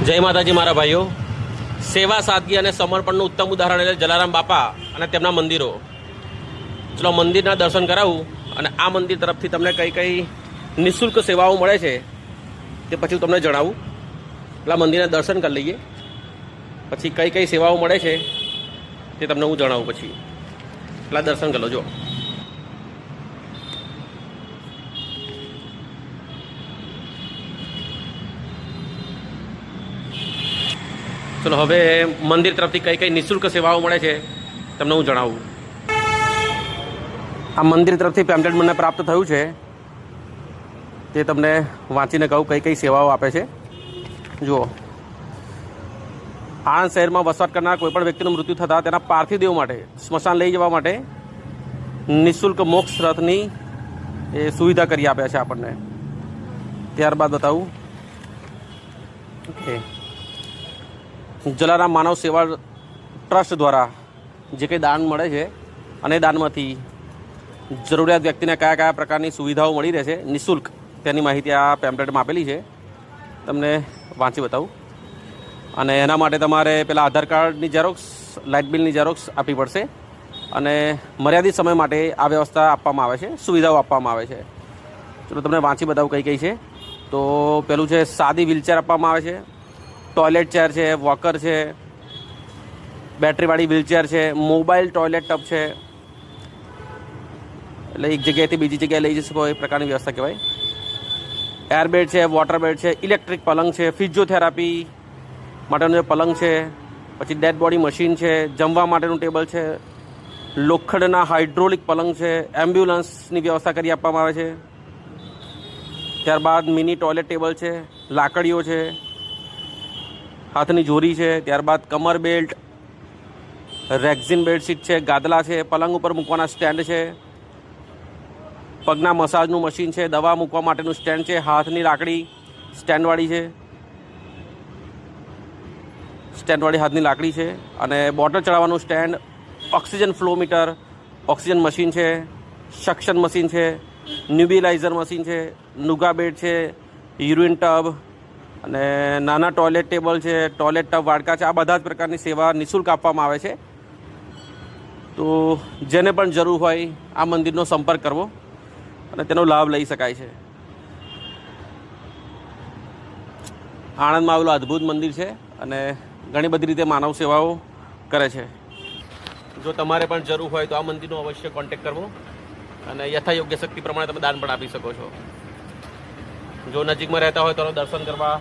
જય માતાજી મારા ભાઈઓ। સેવા, સાદગી અને સમર્પણનું ઉત્તમ ઉદાહરણ એટલે જલારામ બાપા અને તેમના મંદિરો। ચલો મંદિરના દર્શન કરાવું અને આ મંદિર તરફથી તમને કઈ કઈ નિઃશુલ્ક સેવાઓ મળે છે તે પછી હું તમને જણાવું। પેલા મંદિરના દર્શન કરી લઈએ, પછી કઈ કઈ સેવાઓ મળે છે તે તમને હું જણાવું। પછી પેલા દર્શન કરી લો। જો ચલો હવે મંદિર તરફથી કઈ કઈ નિઃશુલ્ક સેવાઓ મળે છે તમને હું જણાવું। આ મંદિર તરફથી પેમ્પલેટ મને પ્રાપ્ત થયું છે, તે તમને વાંચીને કહું કઈ કઈ સેવાઓ આપે છે। જુઓ, આણંદ શહેરમાં વસવાટ કરનાર કોઈપણ વ્યક્તિનું મૃત્યુ થતાં તેના પાર્થિવ દેહ માટે સ્મશાન લઈ જવા માટે નિઃશુલ્ક મોક્ષ રથની એ સુવિધા કરી આપે છે આપણને। ત્યારબાદ બતાવું ઓકે, જલારામ માનવ સેવા ટ્રસ્ટ દ્વારા જે કંઈ દાન મળે છે અને દાનમાંથી જરૂરિયાત વ્યક્તિને કયા કયા પ્રકારની સુવિધાઓ મળી રહે છે નિઃશુલ્ક, તેની માહિતી આ પેમ્પલેટમાં આપેલી છે, તમને વાંચી બતાવું। અને એના માટે તમારે પેલા આધાર કાર્ડની ઝેરોક્સ, લાઇટ બિલની ઝેરોક્સ આપવી પડશે અને મર્યાદિત સમય માટે આ વ્યવસ્થા આપવામાં આવે છે, સુવિધાઓ આપવામાં આવે છે। ચલો તમને વાંચી બતાવું કઈ કઈ છે। તો પેલું છે સાદી વ્હીલચેર આપવામાં આવે છે, ટોયલેટ ચેર છે, વોકર છે, બેટરીવાળી વ્હીલચેર છે, મોબાઈલ ટોયલેટ ટબ છે, એટલે એક જગ્યાએથી બીજી જગ્યાએ લઈ જઈ શકો એ પ્રકારની વ્યવસ્થા કહેવાય। એરબેડ છે, વોટર બેડ છે, ઇલેક્ટ્રિક પલંગ છે, ફિઝિયોથેરાપી માટેનો જે પલંગ છે, પછી ડેડ બોડી મશીન છે, જમવા માટેનું ટેબલ છે, લોખંડના હાઇડ્રોલિક પલંગ છે, એમ્બ્યુલન્સની વ્યવસ્થા કરી આપવામાં આવે છે। ત્યારબાદ મિની ટોયલેટ ટેબલ છે, લાકડીઓ છે, હાથની જોરી છે, ત્યારબાદ કમર બેલ્ટ, રેક્ઝિન બેડશીટ છે, ગાદલા છે, પલંગ ઉપર મૂકવાના સ્ટેન્ડ છે, પગના મસાજનું મશીન છે, દવા મૂકવા માટેનું સ્ટેન્ડ છે, હાથની લાકડી સ્ટેન્ડવાળી છે, સ્ટેન્ડવાળી હાથની લાકડી છે, અને બોટલ ચડાવવાનું stand, oxygen flow meter, oxygen machine છે, સક્શન મશીન છે, ન્યુબિલાઇઝર મશીન છે, નુગા બેડ છે, યુરિન ટબ અને નાના ટોયલેટ ટેબલ છે, ટોયલેટ ટબ વાડકા છે। આ બધા જ પ્રકારની સેવા નિઃશુલ્ક આપવામાં આવે છે। તો જેને પણ જરૂર હોય આ મંદિરનો સંપર્ક કરવો અને તેનો લાભ લઈ શકાય છે। આણંદમાં આવેલું અદ્ભુત મંદિર છે અને ઘણી બધી રીતે માનવ સેવાઓ કરે છે। જો તમારે પણ જરૂર હોય તો આ મંદિરનો અવશ્ય કોન્ટેક્ટ કરવો અને યથાયોગ્ય શક્તિ પ્રમાણે તમે દાન પણ આપી શકો છો। જો નજીકમાં રહેતા હોય તો દર્શન કરવા